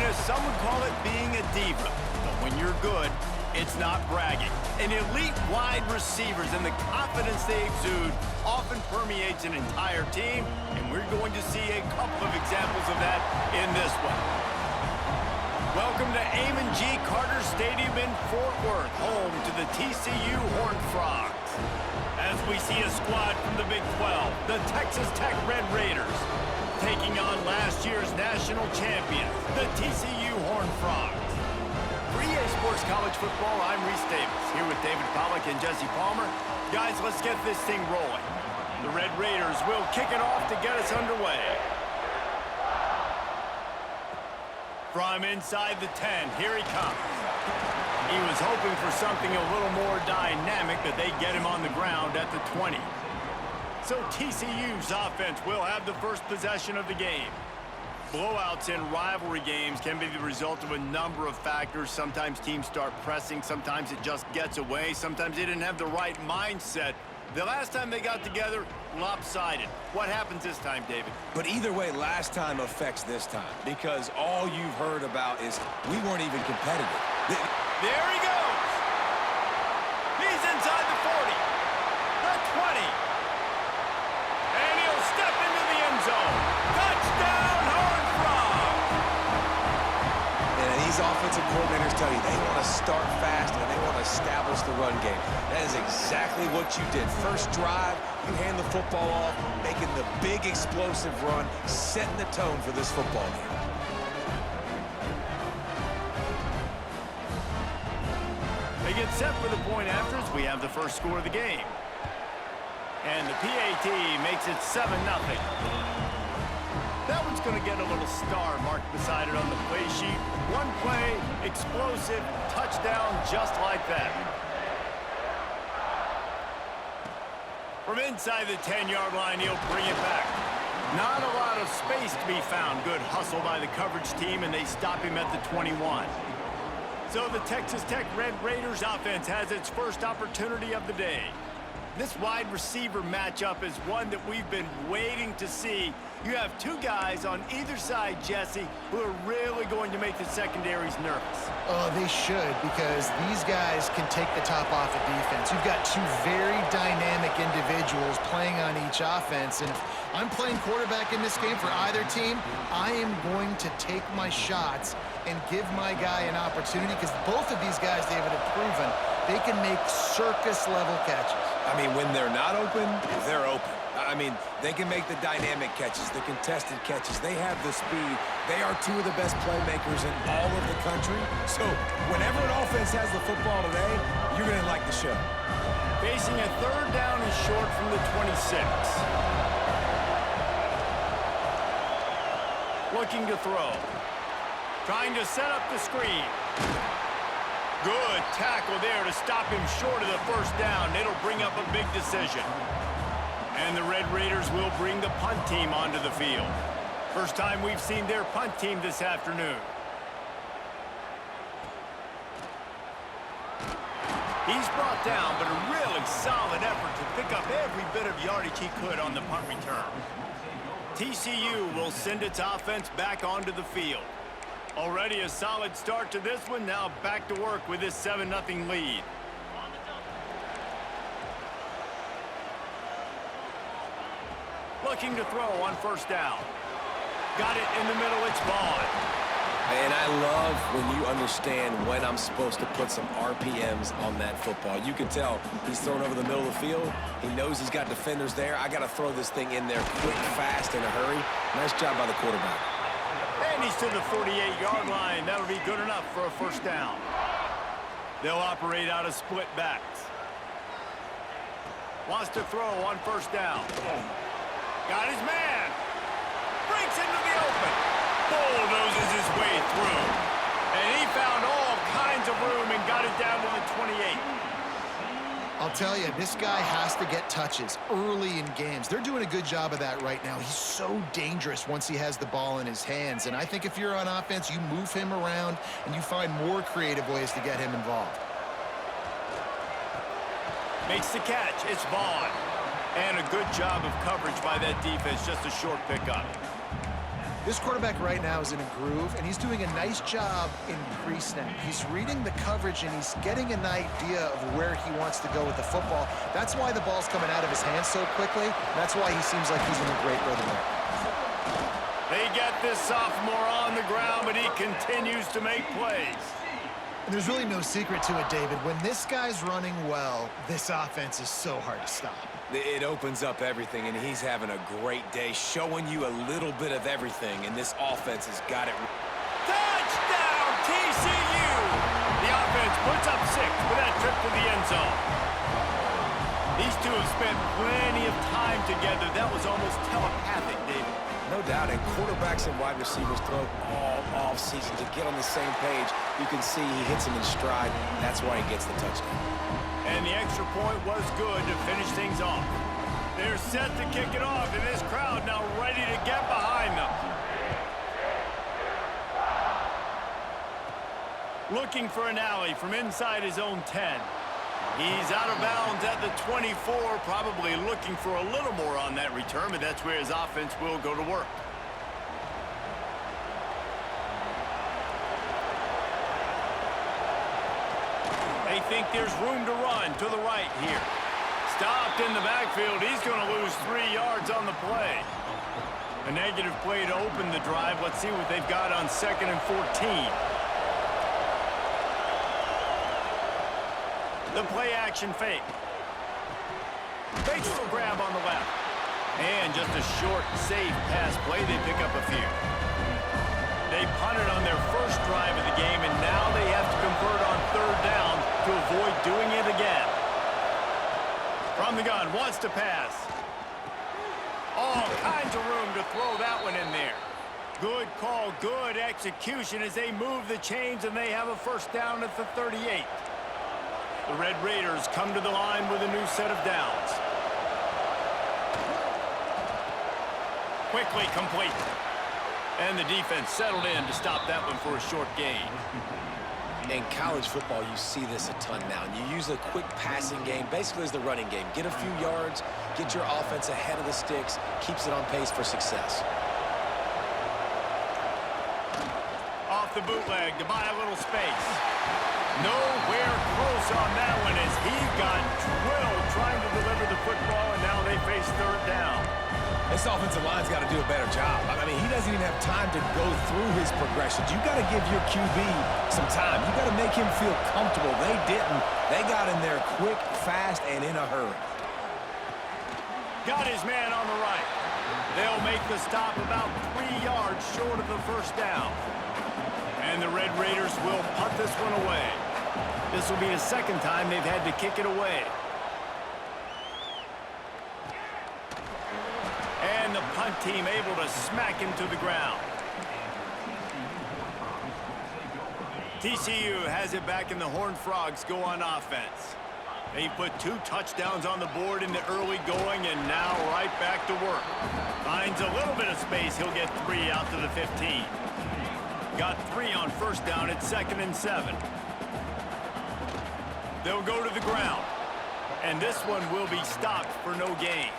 this, some would call it being a diva. But when you're good, it's not bragging. And elite wide receivers and the confidence they exude often permeates an entire team, and we're going to see a couple of examples of that in this one. Welcome to Amon G. Carter Stadium in Fort Worth, home to the TCU Horned Frogs. As we see a squad from the Big 12, the Texas Tech Red Raiders, taking on last year's national champions, the TCU Horned Frogs. For EA Sports College Football, I'm Reese Davis, here with David Pollack and Jesse Palmer. Guys, let's get this thing rolling. The Red Raiders will kick it off to get us underway. From inside the 10, here he comes. He was hoping for something a little more dynamic, but they get him on the ground at the 20. So TCU's offense will have the first possession of the game. Blowouts in rivalry games can be the result of a number of factors. Sometimes teams start pressing, sometimes it just gets away, sometimes they didn't have the right mindset. The last time they got together, lopsided. What happens this time, David? But either way, last time affects this time, because all you've heard about is we weren't even competitive. There he goes! He's inside the 40, the 20, and he'll step into the end zone. Touchdown, Horned Frogs! And these offensive coordinators tell you they want to start fast and they want to establish the run game. That is exactly what you did. First drive, you hand the football off, making the big explosive run, setting the tone for this football game. They get set for the point afters. We have the first score of the game. And the PAT makes it 7-0. That one's going to get a little star marked beside it on the play sheet. One play, explosive, touchdown, just like that. From inside the 10-yard line, he'll bring it back. Not a lot of space to be found. Good hustle by the coverage team, and they stop him at the 21. So the Texas Tech Red Raiders offense has its first opportunity of the day. This wide receiver matchup is one that we've been waiting to see. You have two guys on either side, Jesse, who are really going to make the secondaries nervous. Oh, they should, because these guys can take the top off of defense. You've got two very dynamic individuals playing on each offense, and if I'm playing quarterback in this game for either team, I am going to take my shots and give my guy an opportunity, because both of these guys, David, have proven they can make circus-level catches. I mean, when they're not open, they're open. I mean, they can make the dynamic catches, the contested catches. They have the speed. They are two of the best playmakers in all of the country. So whenever an offense has the football today, you're going to like the show. Facing a third down and short from the 26. Looking to throw. Trying to set up the screen. Good tackle there to stop him short of the first down. It'll bring up a big decision. And the Red Raiders will bring the punt team onto the field. First time we've seen their punt team this afternoon. He's brought down, but a really solid effort to pick up every bit of yardage he could on the punt return. TCU will send its offense back onto the field. Already a solid start to this one. Now back to work with this 7-0 lead. Looking to throw on first down. Got it in the middle. It's Vaughn. And I love when you understand when I'm supposed to put some RPMs on that football. You can tell he's thrown over the middle of the field. He knows he's got defenders there. I got to throw this thing in there quick, fast, in a hurry. Nice job by the quarterback. And he's to the 48-yard line. That'll be good enough for a first down. They'll operate out of split backs. Wants to throw on first down. Got his man. Breaks into the open. Bulldozes his way through. And he found all kinds of room and got it down to the 28. I'll tell you, this guy has to get touches early in games. They're doing a good job of that right now. He's so dangerous once he has the ball in his hands. And I think if you're on offense, you move him around and you find more creative ways to get him involved. Makes the catch. It's Vaughn. And a good job of coverage by that defense. Just a short pickup. This quarterback right now is in a groove, and he's doing a nice job in pre-snap. He's reading the coverage, and he's getting an idea of where he wants to go with the football. That's why the ball's coming out of his hands so quickly. That's why he seems like he's in a great rhythm there. They get this sophomore on the ground, but he continues to make plays. And there's really no secret to it, David. When this guy's running well, this offense is so hard to stop. It opens up everything, and he's having a great day, showing you a little bit of everything, and this offense has got it. Touchdown, TCU! The offense puts up 6 with that trip to the end zone. These two have spent plenty of time together. That was almost telepathic, David. No doubt, and quarterbacks and wide receivers throw all off-season to get on the same page. You can see he hits him in stride. That's why he gets the touchdown. And the extra point was good to finish things off. They're set to kick it off, and this crowd now ready to get behind them. Looking for an alley from inside his own 10. He's out of bounds at the 24, probably looking for a little more on that return, but that's where his offense will go to work. They think there's room to run to the right here. Stopped in the backfield. He's going to lose 3 yards on the play. A negative play to open the drive. Let's see what they've got on 2nd and 14. The play-action fake. Fakes the grab on the left. And just a short, safe pass play. They pick up a few. They punted on their first drive of the game, and now they have to convert on 3rd down to avoid doing it again. From the gun, wants to pass. All kinds of room to throw that one in there. Good call, good execution as they move the chains, and they have a 1st down at the 38. The Red Raiders come to the line with a new set of downs. Quickly complete. And the defense settled in to stop that one for a short gain. In college football, you see this a ton now. And you use a quick passing game, basically as the running game. Get a few yards, get your offense ahead of the sticks, keeps it on pace for success. Off the bootleg to buy a little space. Nowhere close on that one as he got drilled trying to deliver the football, and now they face 3rd down. This offensive line's got to do a better job. I mean, he doesn't even have time to go through his progressions. You got to give your QB some time. You got to make him feel comfortable. They didn't. They got in there quick, fast, and in a hurry. Got his man on the right. They'll make the stop about 3 yards short of the 1st down. And the Red Raiders will punt this one away. This will be the 2nd time they've had to kick it away. And the punt team able to smack him to the ground. TCU has it back, and the Horned Frogs go on offense. They put 2 touchdowns on the board in the early going, and now right back to work. Finds a little bit of space. He'll get 3 out to the 15. Got 3 on 1st down at 2nd and 7. They'll go to the ground. And this one will be stopped for no gain.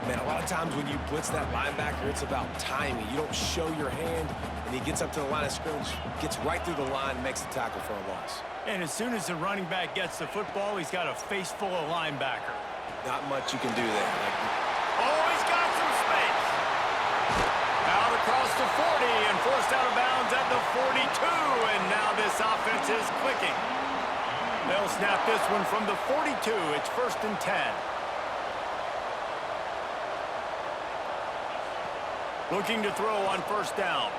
Man, a lot of times when you blitz that linebacker, it's about timing. You don't show your hand, and he gets up to the line of scrimmage, gets right through the line, makes the tackle for a loss. And as soon as the running back gets the football, he's got a face full of linebacker. Not much you can do there. Oh, he's got some space. Out across the 40 and forced out of bounds at the 42. And now this offense is clicking. They'll snap this one from the 42. It's 1st and 10. Looking to throw on 1st down.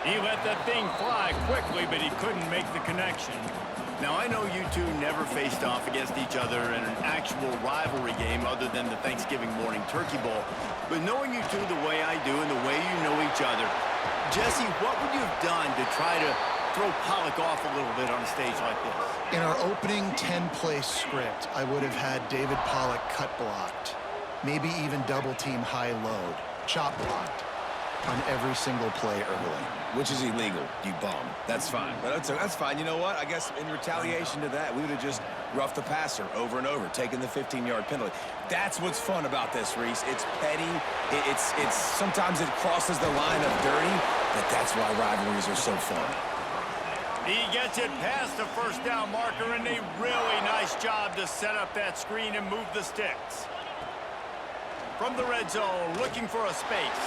He let that thing fly quickly, but he couldn't make the connection. Now, I know you two never faced off against each other in an actual rivalry game other than the Thanksgiving morning Turkey Bowl. But knowing you two the way I do and the way you know each other, Jesse, what would you have done to try to throw Pollock off a little bit on a stage like this? In our opening 10-play script, I would have had David Pollock cut blocked, maybe even double-team high load, chop blocked on every single play early. which is illegal, you bum. That's fine. But that's fine. You know what? I guess in retaliation to that, we would have just roughed the passer over and over, taking the 15-yard penalty. That's what's fun about this, Reese. It's petty. It's sometimes it crosses the line of dirty, but that's why rivalries are so fun. He gets it past the first down marker, and a really nice job to set up that screen and move the sticks. From the red zone, looking for a space.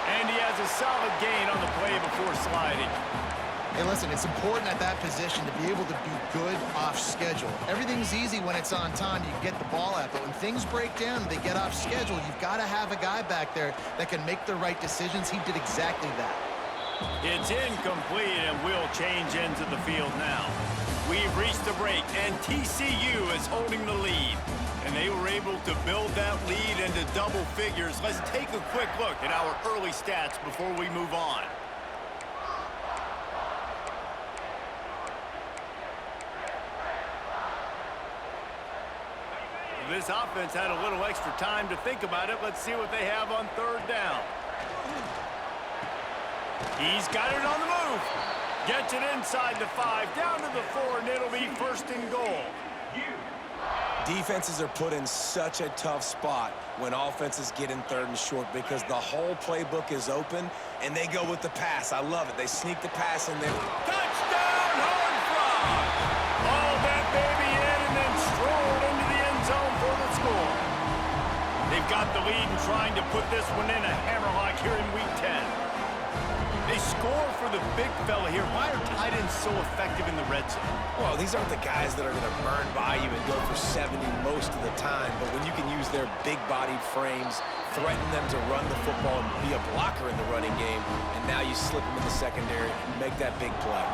And he has a solid gain on the play before sliding. Hey, listen, it's important at that position to be able to be good off schedule. Everything's easy when it's on time. You can get the ball out, but when things break down and they get off schedule, you've got to have a guy back there that can make the right decisions. He did exactly that. It's incomplete, and we'll change ends of the field now. We've reached the break, and TCU is holding the lead. And they were able to build that lead into double figures. Let's take a quick look at our early stats before we move on. This offense had a little extra time to think about it. Let's see what they have on third down. He's got it on the move. Gets it inside the 5, down to the 4, and it'll be first and goal. Defenses are put in such a tough spot when offenses get in third and short because the whole playbook is open, and they go with the pass. I love it. They sneak the pass in there. Touchdown, Horn Frog! All that baby in and then strolled into the end zone for the score. They've got the lead and trying to put this one in a hammerlock here in Week 10. They score for the big fella here. Why are tight ends so effective in the red zone? Well, these aren't the guys that are going to burn by you and go for 70 most of the time, but when you can use their big-bodied frames, threaten them to run the football and be a blocker in the running game, and now you slip them in the secondary and make that big play.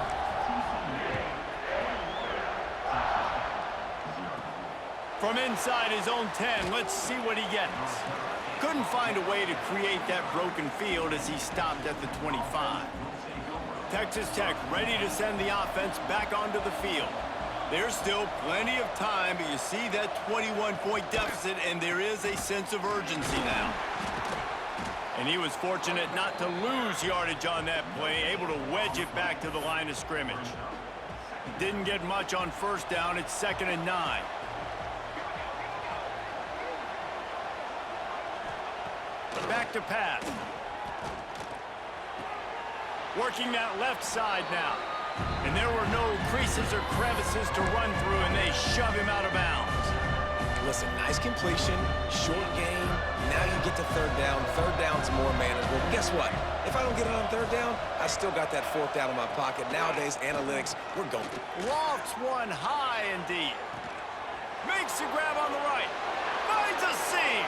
From inside his own 10, let's see what he gets. Couldn't find a way to create that broken field as he stopped at the 25. Texas Tech ready to send the offense back onto the field. There's still plenty of time, but you see that 21-point deficit, and there is a sense of urgency now. And he was fortunate not to lose yardage on that play, able to wedge it back to the line of scrimmage. Didn't get much on first down. It's 2nd and 9. Back to pass. Working that left side now. And there were no creases or crevices to run through, and they shove him out of bounds. Listen, nice completion, short gain. Now you get to third down. Third down's more manageable. But guess what? If I don't get it on third down, I still got that 4th down in my pocket. Nowadays, analytics, we're going. Lofts one high and deep. Makes a grab on the right. Finds a seam.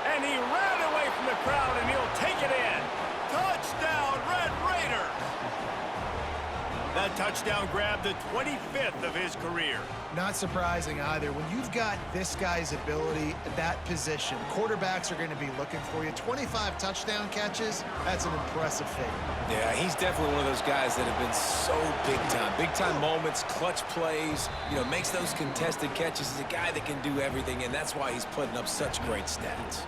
And he ran away from the crowd, and he'll take it in. Touchdown, Red Raiders! That touchdown grabbed the 25th of his career. Not surprising either. When you've got this guy's ability at that position, quarterbacks are going to be looking for you. 25 touchdown catches, that's an impressive feat. Yeah, he's definitely one of those guys that have been so big time. Big time moments, clutch plays, makes those contested catches. He's a guy that can do everything, and that's why he's putting up such great stats.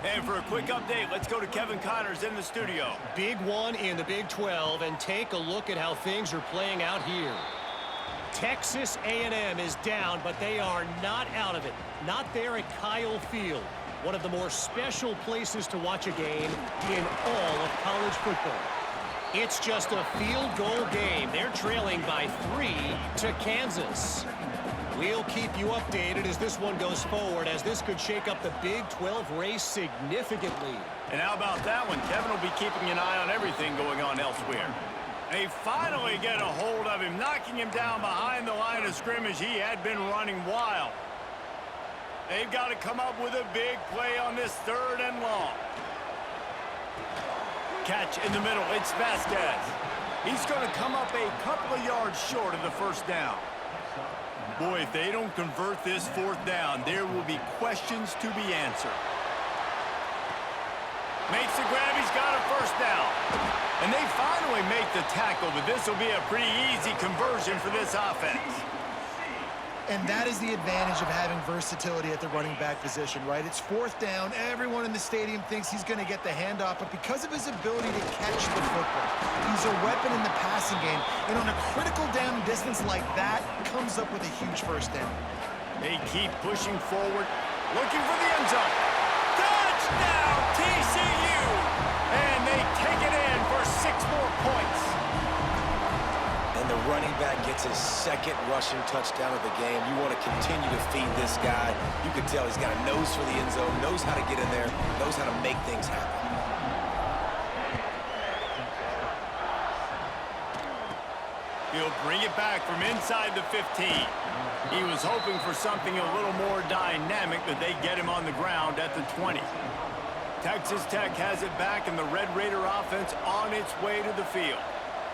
And for a quick update, let's go to Kevin Connors in the studio. Big one in the Big 12, and take a look at how things are playing out here. Texas A&M is down, but they are not out of it. Not there at Kyle Field, one of the more special places to watch a game in all of college football. It's just a field goal game. They're trailing by 3 to Kansas. We'll keep you updated as this one goes forward, as this could shake up the Big 12 race significantly. And how about that one? Kevin will be keeping an eye on everything going on elsewhere. They finally get a hold of him, knocking him down behind the line of scrimmage. He had been running wild. They've got to come up with a big play on this 3rd and long. Catch in the middle. It's Vasquez. He's going to come up a couple of yards short of the 1st down. Boy, if they don't convert this 4th down, there will be questions to be answered. Makes the grab. He's got a 1st down. And they finally make the tackle, but this will be a pretty easy conversion for this offense. And that is the advantage of having versatility at the running back position, right? It's 4th down. Everyone in the stadium thinks he's going to get the handoff, but because of his ability to catch the football, He's a weapon in the passing game, and on a critical down distance like that, comes up with a huge first down. They keep pushing forward, looking for the end zone. Touchdown, TCU! And they take it in for 6 more points. And the running back gets his second rushing touchdown of the game. You want to continue to feed this guy. You can tell he's got a nose for the end zone, knows how to get in there, knows how to make things happen. He'll bring it back from inside the 15. He was hoping for something a little more dynamic, but they get him on the ground at the 20. Texas Tech has it back, and the Red Raider offense on its way to the field.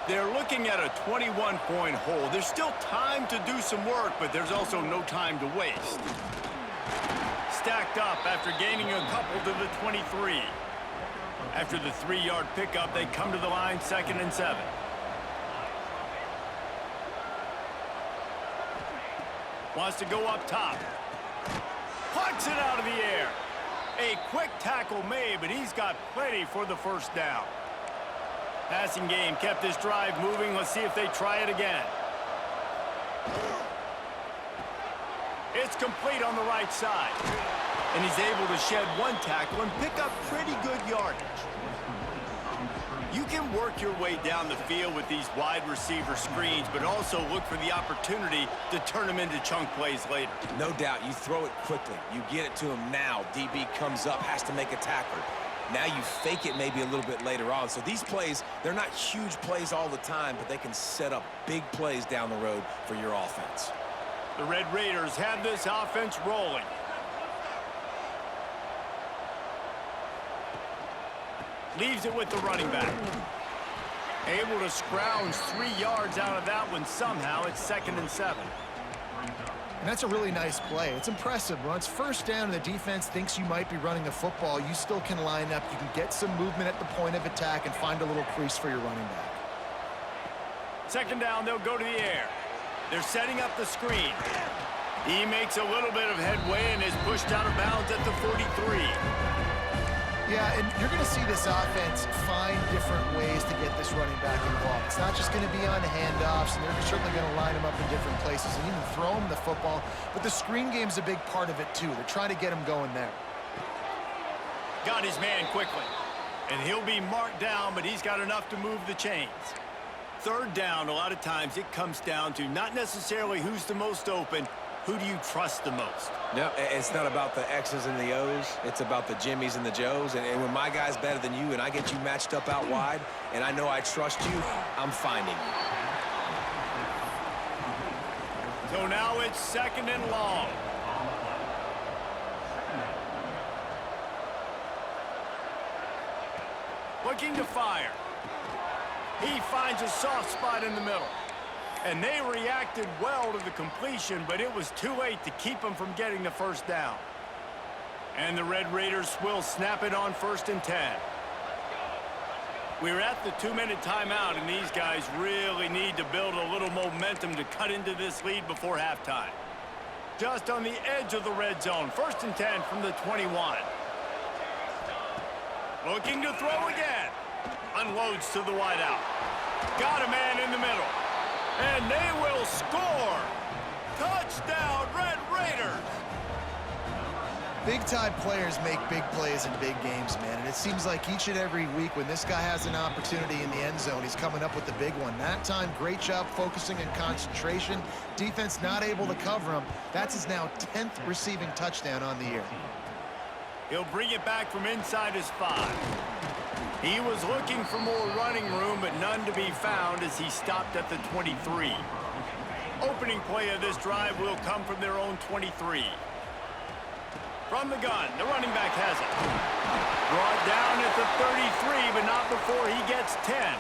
They're looking at a 21-point hole. There's still time to do some work, but there's also no time to waste. Stacked up after gaining a couple to the 23. After the 3-yard pickup, they come to the line 2nd and 7. Wants to go up top. Plucks it out of the air. A quick tackle made, but he's got plenty for the first down. Passing game kept this drive moving. Let's see if they try it again. It's complete on the right side. And he's able to shed 1 tackle and pick up pretty good yardage. You can work your way down the field with these wide receiver screens, but also look for the opportunity to turn them into chunk plays later. No doubt, you throw it quickly. You get it to him now. DB comes up, has to make a tackle. Now you fake it maybe a little bit later on. So these plays, they're not huge plays all the time, but they can set up big plays down the road for your offense. The Red Raiders have this offense rolling. Leaves it with the running back. Able to scrounge 3 yards out of that one somehow. It's 2nd and 7. And that's a really nice play. It's impressive. When it's first down and the defense thinks you might be running the football, you still can line up. You can get some movement at the point of attack and find a little crease for your running back. 2nd down, they'll go to the air. They're setting up the screen. He makes a little bit of headway and is pushed out of bounds at the 43. Yeah, and you're going to see this offense find different ways to get this running back involved. It's not just going to be on handoffs, and they're certainly going to line him up in different places and even throw him the football. But the screen game's a big part of it, too. They're trying to get him going there. Got his man quickly. And he'll be marked down, but he's got enough to move the chains. 3rd down, a lot of times it comes down to not necessarily who's the most open, who do you trust the most? No, it's not about the X's and the O's. It's about the Jimmies and the Joes. And when my guy's better than you and I get you matched up out wide and I know I trust you, I'm finding you. So now it's 2nd and long. Looking to fire. He finds a soft spot in the middle. And they reacted well to the completion, but it was too late to keep them from getting the first down. And the Red Raiders will snap it on 1st and 10. We're at the 2-minute timeout, and these guys really need to build a little momentum to cut into this lead before halftime. Just on the edge of the red zone, 1st and 10 from the 21. Looking to throw again. Unloads to the wideout. Got a man in the middle. And they will score. Touchdown, Red Raiders. Big-time players make big plays in big games, man. And it seems like each and every week when this guy has an opportunity in the end zone, he's coming up with the big one. That time, great job focusing and concentration. Defense not able to cover him. That's his now 10th receiving touchdown on the year. He'll bring it back from inside his 5. He was looking for more running room, but none to be found as he stopped at the 23. Opening play of this drive will come from their own 23. From the gun, the running back has it. Brought down at the 33, but not before he gets 10.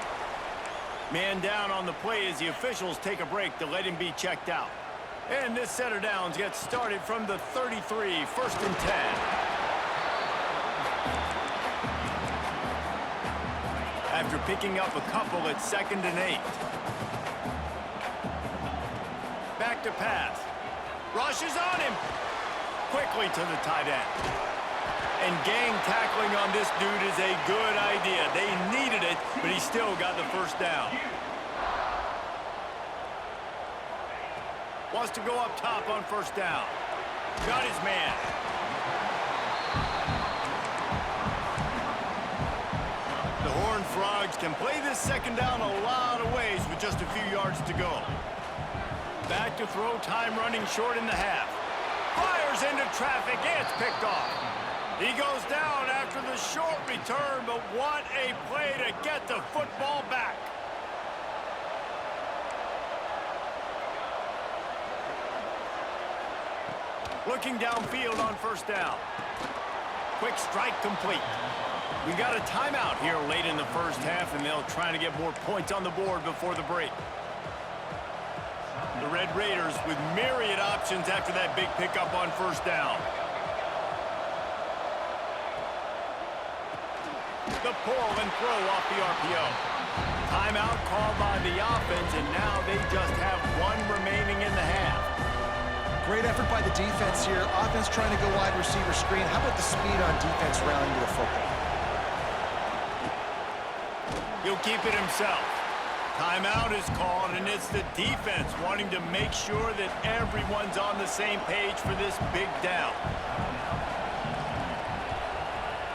Man down on the play as the officials take a break to let him be checked out. And this set of downs gets started from the 33, 1st and 10. After picking up a couple at 2nd and 8. Back to pass. Rushes on him. Quickly to the tight end. And gang tackling on this dude is a good idea. They needed it, but he still got the first down. Wants to go up top on first down. Got his man. The Horned Frogs can play this second down a lot of ways with just a few yards to go. Back to throw, time running short in the half. Fires into traffic, it's picked off. He goes down after the short return, but what a play to get the football back. Looking downfield on first down. Quick strike complete. We got a timeout here late in the first half, and they'll try to get more points on the board before the break. The Red Raiders with myriad options after that big pickup on first down. The pull and throw off the RPO. Timeout called by the offense, and now they just have one remaining in the half. Great effort by the defense here. Offense trying to go wide receiver screen. How about the speed on defense rounding to the football? He'll keep it himself. Timeout is called, and it's the defense wanting to make sure that everyone's on the same page for this big down.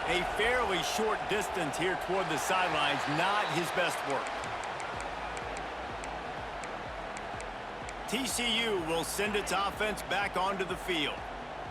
A fairly short distance here toward the sidelines, not his best work. TCU will send its offense back onto the field.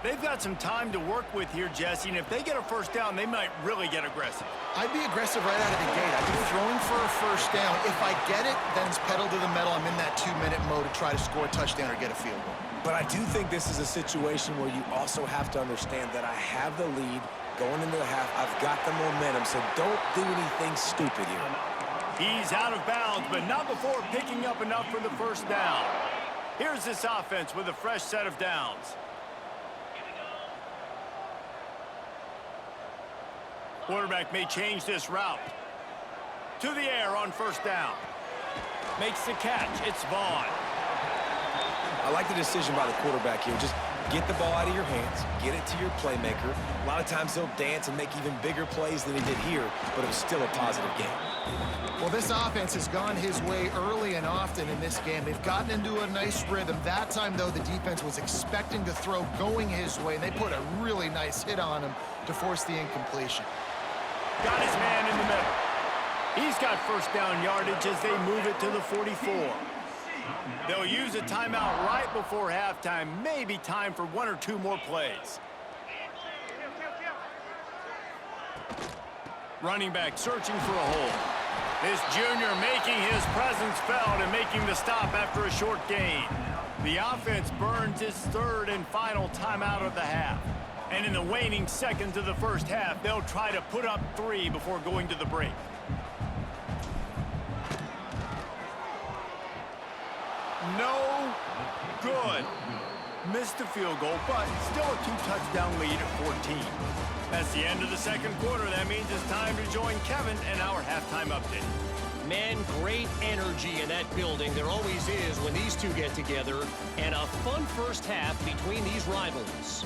They've got some time to work with here, Jesse, and if they get a first down, they might really get aggressive. I'd be aggressive right out of the gate. I'd be throwing for a first down. If I get it, then it's pedal to the metal. I'm in that 2-minute mode to try to score a touchdown or get a field goal. But I do think this is a situation where you also have to understand that I have the lead going into the half. I've got the momentum, so don't do anything stupid here. He's out of bounds, but not before picking up enough for the first down. Here's this offense with a fresh set of downs. Quarterback may change this route. To the air on first down. Makes the catch. It's Vaughn. I like the decision by the quarterback here. Just get the ball out of your hands, get it to your playmaker. A lot of times he'll dance and make even bigger plays than he did here, but it was still a positive game. Well, this offense has gone his way early and often in this game. They've gotten into a nice rhythm. That time, though, the defense was expecting to throw going his way, and they put a really nice hit on him to force the incompletion. Got his man in the middle. He's got first down yardage as they move it to the 44. They'll use a timeout right before halftime. Maybe time for one or two more plays. Running back searching for a hole. This junior making his presence felt and making the stop after a short gain. The offense burns its third and final timeout of the half. And in the waning seconds of the first half, they'll try to put up 3 before going to the break. No good. Missed the field goal, but still a 2-touchdown lead at 14. That's the end of the second quarter. That means it's time to join Kevin and our halftime update. Man, great energy in that building. There always is when these two get together. And a fun first half between these rivals.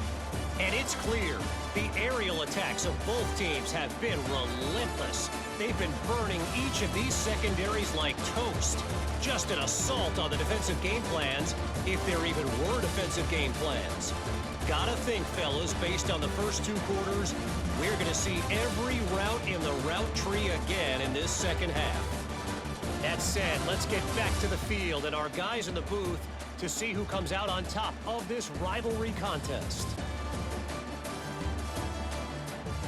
And it's clear, the aerial attacks of both teams have been relentless. They've been burning each of these secondaries like toast. Just an assault on the defensive game plans, if there even were defensive game plans. Gotta think, fellas, based on the first 2 quarters, we're going to see every route in the route tree again in this second half. That said, let's get back to the field and our guys in the booth to see who comes out on top of this rivalry contest.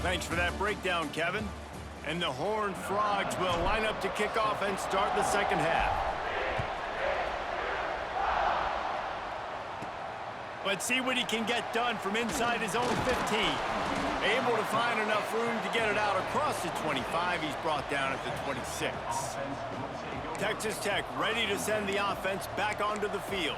Thanks for that breakdown, Kevin. And the Horned Frogs will line up to kick off and start the second half. Let's see what he can get done from inside his own 15. Able to find enough room to get it out across the 25. He's brought down at the 26. Texas Tech ready to send the offense back onto the field.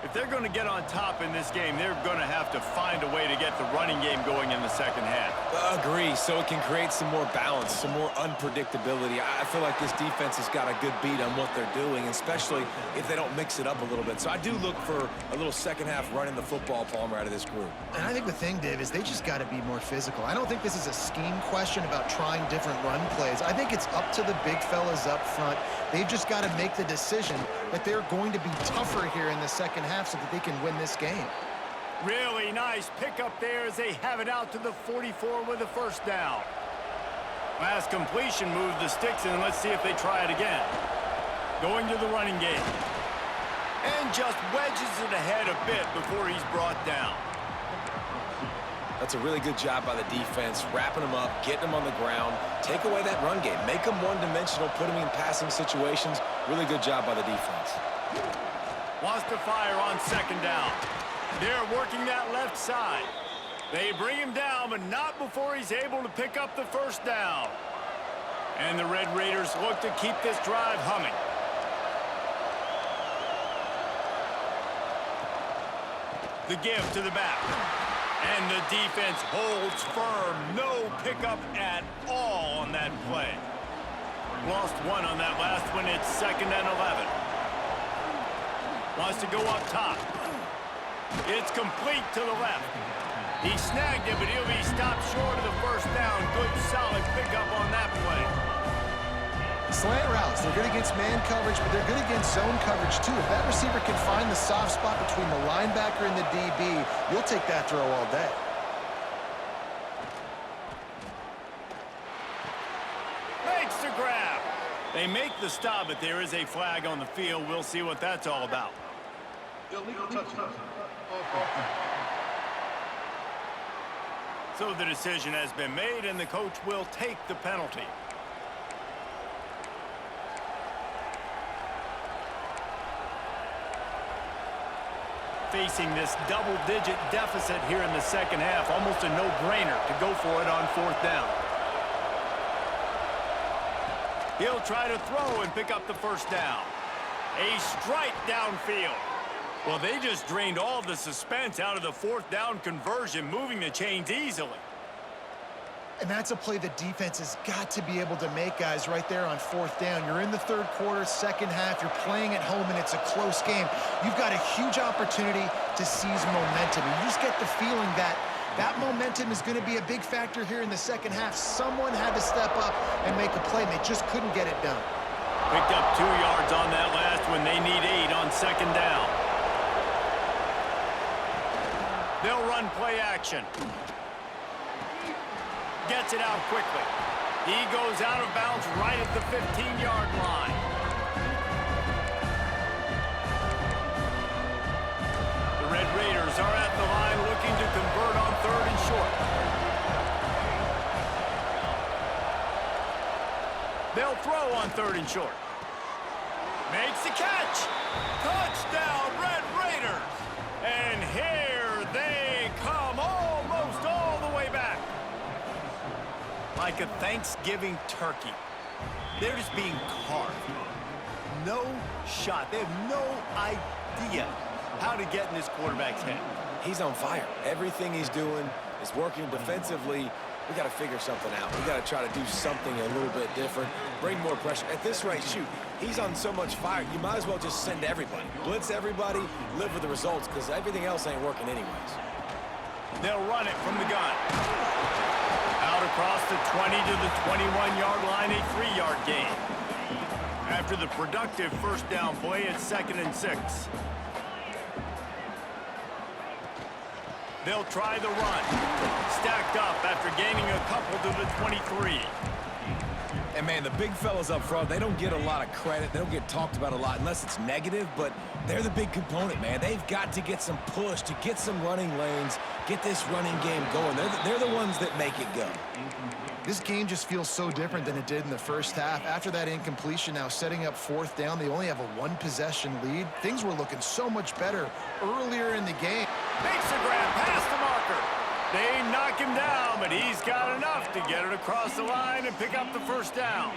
If they're going to get on top in this game, they're going to have to find a way to get the running game going in the second half. Agree, so it can create some more balance, some more unpredictability. I feel like this defense has got a good beat on what they're doing, especially if they don't mix it up a little bit. So I do look for a little second half running the football, Palmer, out of this group. And I think the thing, Dave, is they just got to be more physical. I don't think this is a scheme question about trying different run plays. I think it's up to the big fellas up front. They've just got to make the decision that they're going to be tougher here in the second half so that they can win this game. Really nice pickup there as they have it out to the 44 with a first down. Last completion moved the sticks, and let's see if they try it again. Going to the running game. And just wedges it ahead a bit before he's brought down. That's a really good job by the defense, wrapping them up, getting them on the ground, take away that run game, make them one-dimensional, put them in passing situations. Really good job by the defense. Wants to fire on second down. They're working that left side. They bring him down, but not before he's able to pick up the first down. And the Red Raiders look to keep this drive humming. The give to the back. And the defense holds firm. No pickup at all on that play. Lost one on that last one. It's 2nd and 11. Wants to go up top. It's complete to the left. He snagged it, but he'll be stopped short of the first down. Good, solid pickup on that play. Slant routes, they're good against man coverage, but they're good against zone coverage too. If that receiver can find the soft spot between the linebacker and the DB, you'll take that throw all day. Makes the grab. They make the stop, but there is a flag on the field. We'll see what that's all about. Illegal touchdown. So the decision has been made, and the coach will take the penalty. Facing this double-digit deficit here in the second half, almost a no-brainer to go for it on 4th down. He'll try to throw and pick up the first down. A strike downfield. Well, they just drained all the suspense out of the 4th down conversion, moving the chains easily. And that's a play the defense has got to be able to make, guys, right there on 4th down. You're in the 3rd quarter, second half. You're playing at home, and it's a close game. You've got a huge opportunity to seize momentum. And you just get the feeling that that momentum is going to be a big factor here in the second half. Someone had to step up and make a play, and they just couldn't get it done. Picked up 2 yards on that last one. They need 8 on 2nd down. They'll run play action. Gets it out quickly. He goes out of bounds right at the 15-yard line. The Red Raiders are at the line looking to convert on 3rd and short. They'll throw on 3rd and short. Makes the catch. Touchdown, Red Raiders. And here they come almost all the way back. Like a Thanksgiving turkey. They're just being carved. No shot. They have no idea how to get in this quarterback's head. He's on fire. Everything he's doing is working defensively. We got to figure something out. We got to try to do something a little bit different, bring more pressure. At this rate, shoot, he's on so much fire, you might as well just send everybody. Blitz everybody, live with the results, because everything else ain't working anyways. They'll run it from the gun. Out across the 20 to the 21-yard line, a 3-yard gain. After the productive first down play, it's 2nd and 6. They'll try the run. Stacked up after gaining a couple to the 23. And, man, the big fellas up front, they don't get a lot of credit. They don't get talked about a lot unless it's negative, but they're the big component, man. They've got to get some push, to get some running lanes, get this running game going. They're the ones that make it go. This game just feels so different than it did in the first half. After that incompletion, now setting up 4th down, they only have a 1-possession lead. Things were looking so much better earlier in the game. Makes a grab past the marker. They knock him down, but he's got enough to get it across the line and pick up the first down.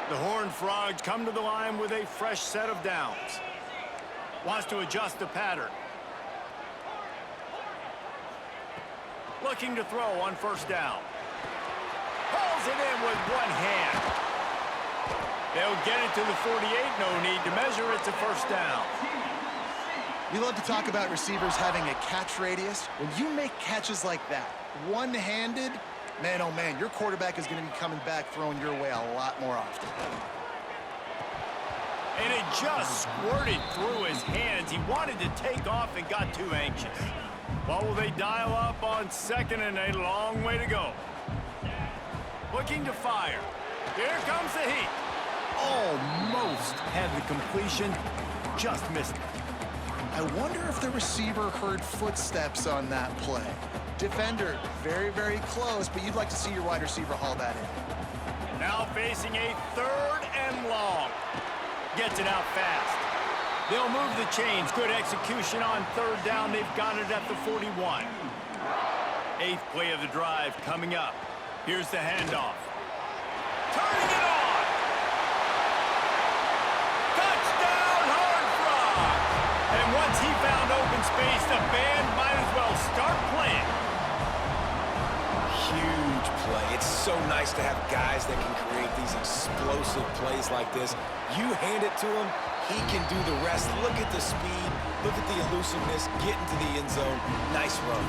The Horned Frogs come to the line with a fresh set of downs. Wants to adjust the pattern. Looking to throw on first down. Pulls it in with one hand. They'll get it to the 48. No need to measure it to first down. We love to talk about receivers having a catch radius. When you make catches like that, one-handed, man, oh man, your quarterback is going to be coming back throwing your way a lot more often. And it just squirted through his hands. He wanted to take off and got too anxious. Well, will they dial up on second and a long way to go? Looking to fire. Here comes the heat. Almost had the completion, just missed it. I wonder if the receiver heard footsteps on that play. Defender, very, very close, but you'd like to see your wide receiver haul that in. Now facing a third and long. Gets it out fast. They'll move the chains. Good execution on third down. They've got it at the 41. Eighth play of the drive coming up. Here's the handoff. Turning it on. Touchdown, Hard Frog. And once he found open space, the band might as well start playing. Huge play. It's so nice to have guys that can create these explosive plays like this. You hand it to him, he can do the rest. Look at the speed. Look at the elusiveness. Get into the end zone. Nice run.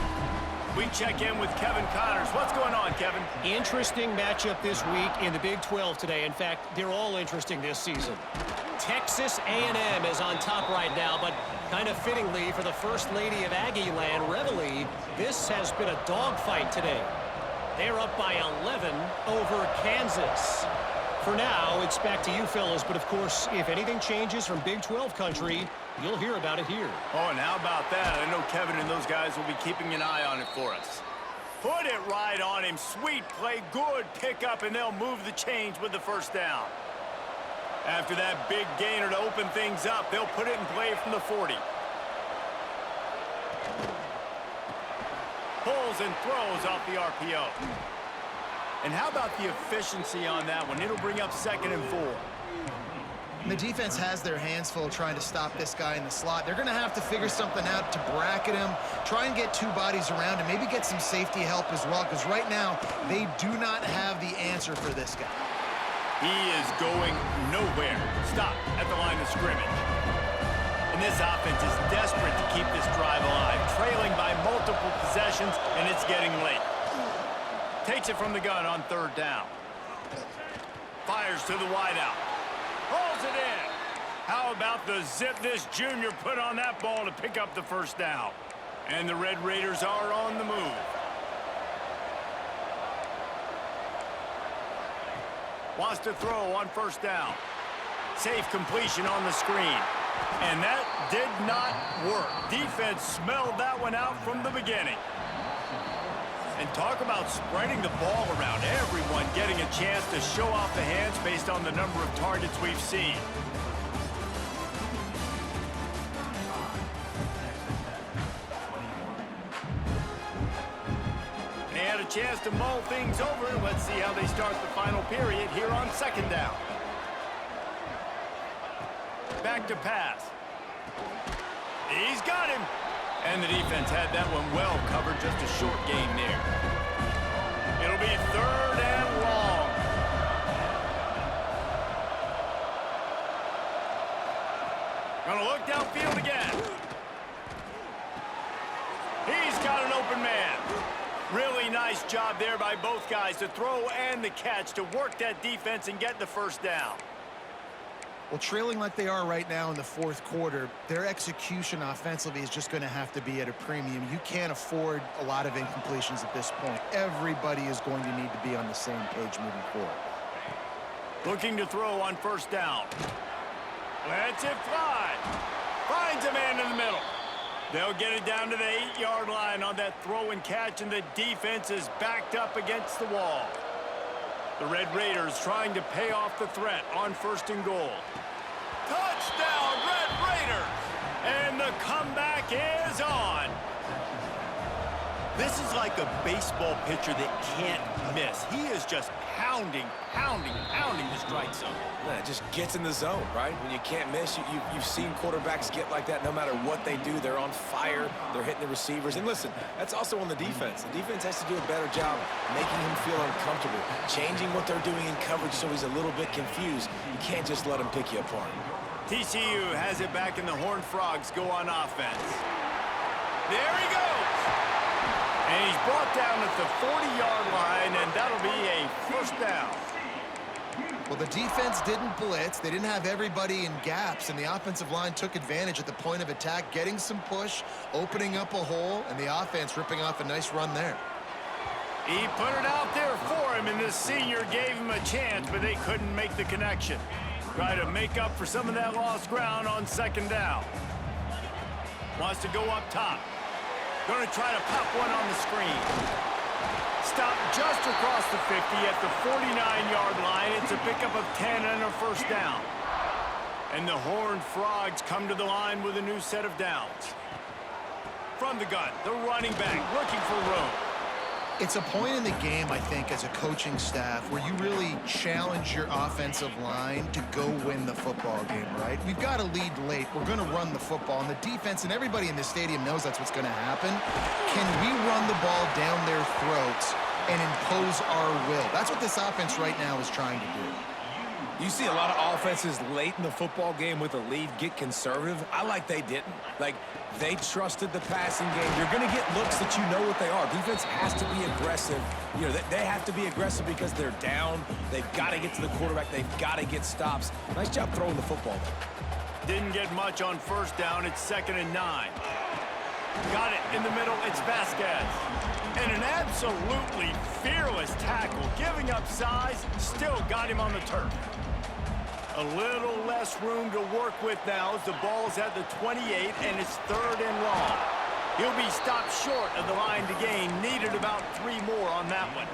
We check in with Kevin Connors. What's going on, Kevin? Interesting matchup this week in the Big 12 today. In fact, they're all interesting this season. Texas A&M is on top right now, but kind of fittingly for the First Lady of Aggie Land, Reveille, this has been a dogfight today. They're up by 11 over Kansas. For now, it's back to you fellas, but of course, if anything changes from Big 12 country, you'll hear about it here. Oh, and how about that? I know Kevin and those guys will be keeping an eye on it for us. Put it right on him. Sweet play, good pickup, and they'll move the chains with the first down. After that big gainer to open things up, they'll put it in play from the 40. Pulls and throws off the RPO. And how about the efficiency on that one? It'll bring up 2nd and 4. The defense has their hands full trying to stop this guy in the slot. They're going to have to figure something out to bracket him, try and get two bodies around him, maybe get some safety help as well, because right now they do not have the answer for this guy. He is going nowhere. Stop at the line of scrimmage. And this offense is desperate to keep this drive alive, trailing by multiple possessions, and it's getting late. Takes it from the gun on third down. Fires to the wideout. Pulls it in. How about the zip this junior put on that ball to pick up the first down? And the Red Raiders are on the move. Wants to throw on first down. Safe completion on the screen. And that did not work. Defense smelled that one out from the beginning. And talk about spreading the ball around. Everyone getting a chance to show off the hands based on the number of targets we've seen. They had a chance to mull things over. Let's see how they start the final period here on 2nd down. Back to pass. He's got him. And the defense had that one well covered, just a short gain there. It'll be 3rd and long. Gonna look downfield again. He's got an open man. Really nice job there by both guys to throw and the catch to work that defense and get the first down. Well, trailing like they are right now in the 4th quarter, their execution offensively is just going to have to be at a premium. You can't afford a lot of incompletions at this point. Everybody is going to need to be on the same page moving forward. Looking to throw on first down. Lets it fly. Finds a man in the middle. They'll get it down to the 8-yard line on that throw and catch, and the defense is backed up against the wall. The Red Raiders trying to pay off the threat on 1st and goal. Touchdown, Red Raiders! And the comeback is on. This is like a baseball pitcher that can't miss. He is just pounding the strike zone. Yeah, it just gets in the zone, right? When you can't miss, you've seen quarterbacks get like that no matter what they do. They're on fire. They're hitting the receivers. And listen, that's also on the defense. The defense has to do a better job making him feel uncomfortable, changing what they're doing in coverage so he's a little bit confused. You can't just let him pick you apart. TCU has it back, and the Horned Frogs go on offense. There he goes! And he's brought down at the 40-yard line, and that'll be a first down. Well, the defense didn't blitz. They didn't have everybody in gaps, and the offensive line took advantage at the point of attack, getting some push, opening up a hole, and the offense ripping off a nice run there. He put it out there for him, and the senior gave him a chance, but they couldn't make the connection. Try to make up for some of that lost ground on second down. Wants to go up top. Going to try to pop one on the screen. Stop just across the 50 at the 49-yard line. It's a pickup of 10 and a first down. And the Horned Frogs come to the line with a new set of downs. From the gun, the running back looking for room. It's a point in the game, I think, as a coaching staff where you really challenge your offensive line to go win the football game, right? We've got to lead late. We're going to run the football, and the defense and everybody in the stadium knows that's what's going to happen. Can we run the ball down their throats and impose our will? That's what this offense right now is trying to do. You see a lot of offenses late in the football game with a lead get conservative. I like they didn't. Like, they trusted the passing game. You're going to get looks that you know what they are. Defense has to be aggressive. You know, they have to be aggressive because they're down. They've got to get to the quarterback. They've got to get stops. Nice job throwing the football there. Didn't get much on first down. It's 2nd and 9. Got it in the middle. It's Vasquez. And an absolutely fearless tackle. Giving up size, still got him on the turf. A little less room to work with now as the ball's at the 28, and it's 3rd and long. He'll be stopped short of the line to gain. Needed about 3 more on that one.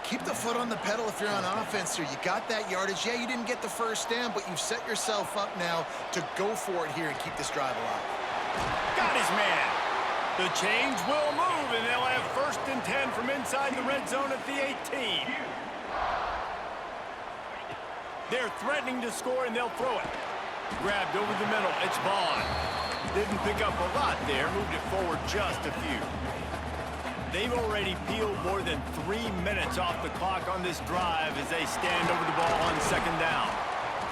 Keep the foot on the pedal if you're on offense here. You got that yardage. Yeah, you didn't get the first down, but you've set yourself up now to go for it here and keep this drive alive. Got his man. The chains will move, and they'll have 1st and 10 from inside the red zone at the 18. They're threatening to score, and they'll throw it. Grabbed over the middle. It's Vaughn. Didn't pick up a lot there. Moved it forward just a few. They've already peeled more than 3 minutes off the clock on this drive as they stand over the ball on 2nd down.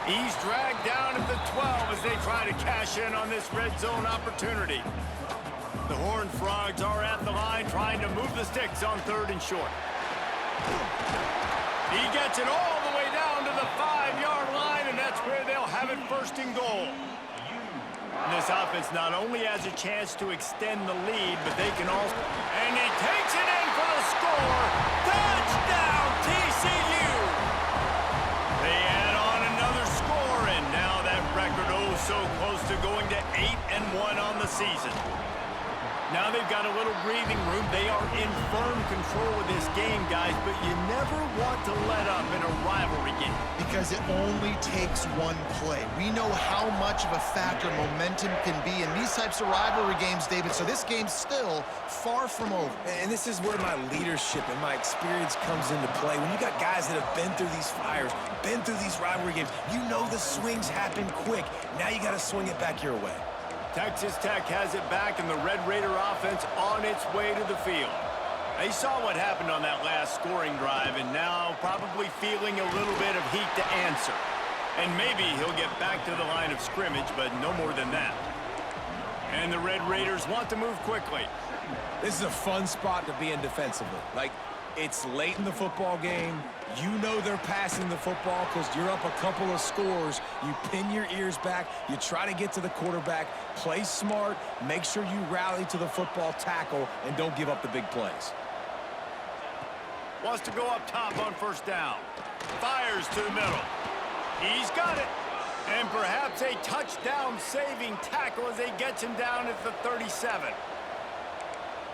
He's dragged down at the 12 as they try to cash in on this red zone opportunity. The Horned Frogs are at the line trying to move the sticks on 3rd and short. He gets it all the way down to the 5-yard line, and that's where they'll have it 1st and goal. And this offense not only has a chance to extend the lead, but they can also... And he takes it in for the score. Touchdown, TCU! They add on another score, and now that record so close to going to 8-1 on the season. Now they've got a little breathing room. They are in firm control of this game, guys, but you never want to let up in a rivalry game. Because it only takes one play. We know how much of a factor momentum can be in these types of rivalry games, David, so this game's still far from over. And this is where my leadership and my experience comes into play. When you got guys that have been through these fires, been through these rivalry games, you know the swings happen quick. Now you got to swing it back your way. Texas Tech has it back, and the Red Raider offense on its way to the field. They saw what happened on that last scoring drive, and now probably feeling a little bit of heat to answer. And maybe he'll get back to the line of scrimmage, but no more than that. And the Red Raiders want to move quickly. This is a fun spot to be in defensively. Like, it's late in the football game. You know they're passing the football because you're up a couple of scores. You pin your ears back. You try to get to the quarterback. Play smart. Make sure you rally to the football, tackle, and don't give up the big plays. Wants to go up top on 1st down. Fires to the middle. He's got it. And perhaps a touchdown-saving tackle as he gets him down at the 37.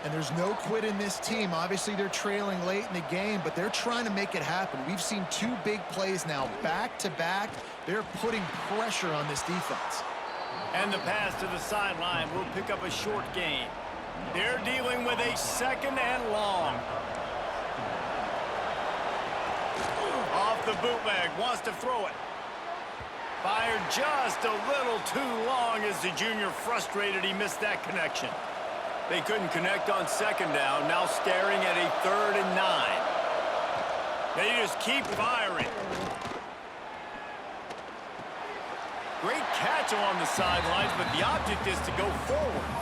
And there's no quit in this team. Obviously, they're trailing late in the game, but they're trying to make it happen. We've seen 2 big plays now, back-to-back. They're putting pressure on this defense. And the pass to the sideline will pick up a short gain. They're dealing with a 2nd and long. Off the bootleg, wants to throw it. Fired just a little too long as the junior frustrated he missed that connection. They couldn't connect on 2nd down, now staring at a 3rd and 9. They just keep firing. Great catch along the sidelines, but the object is to go forward.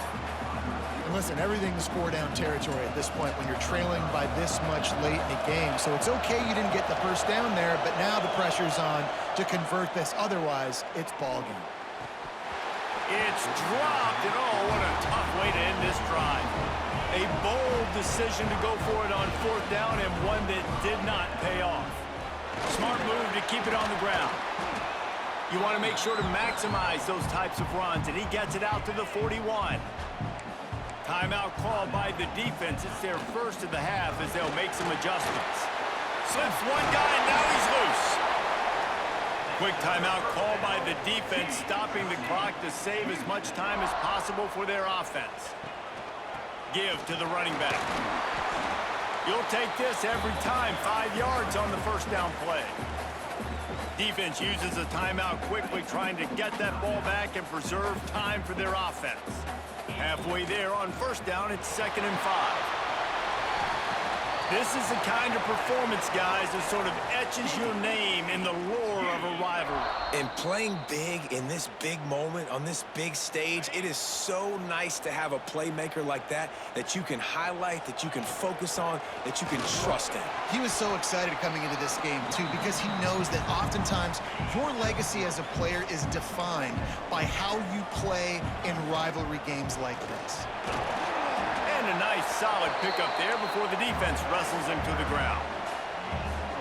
And listen, everything's 4-down territory at this point when you're trailing by this much late in the game. So it's okay you didn't get the 1st down there, but now the pressure's on to convert this. Otherwise, it's ball game. It's dropped, and oh, what a tough way to end this drive. A bold decision to go for it on 4th down, and one that did not pay off. Smart move to keep it on the ground. You want to make sure to maximize those types of runs, and he gets it out to the 41. Timeout called by the defense. It's their 1st of the half as they'll make some adjustments. Slips one guy, and now he's loose. Quick timeout called by the defense, stopping the clock to save as much time as possible for their offense. Give to the running back. You'll take this every time. 5 yards on the 1st down play. Defense uses a timeout quickly, trying to get that ball back and preserve time for their offense. Halfway there on 1st down, it's 2nd and 5. This is the kind of performance, guys, that sort of etches your name in the lore of a rivalry. And playing big in this big moment, on this big stage, it is so nice to have a playmaker like that you can highlight, that you can focus on, that you can trust in. He was so excited coming into this game, too, because he knows that oftentimes your legacy as a player is defined by how you play in rivalry games like this. And a nice solid pickup there before the defense wrestles him to the ground.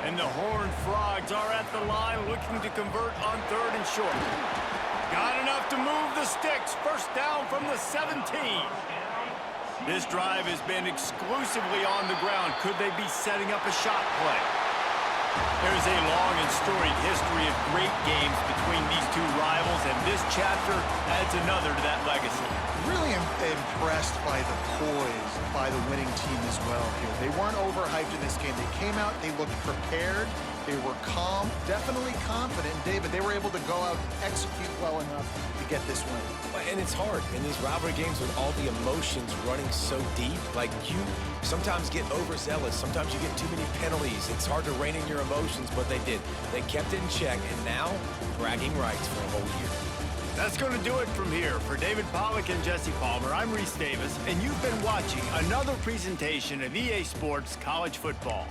And the Horned Frogs are at the line looking to convert on 3rd and short. Got enough to move the sticks. 1st down from the 17. This drive has been exclusively on the ground. Could they be setting up a shot play? There's a long and storied history of great games between these two rivals, and this chapter adds another to that legacy. Really impressed by the poise by the winning team as well here. They weren't overhyped in this game. They came out, they looked prepared, they were calm, definitely confident. And David, they were able to go out and execute well enough to get this win. And it's hard in these rivalry games with all the emotions running so deep. Like, you sometimes get overzealous. Sometimes you get too many penalties. It's hard to rein in your emotions, but they did. They kept it in check, and now bragging rights for a whole year. That's going to do it from here. For David Pollack and Jesse Palmer, I'm Reese Davis, and you've been watching another presentation of EA Sports College Football.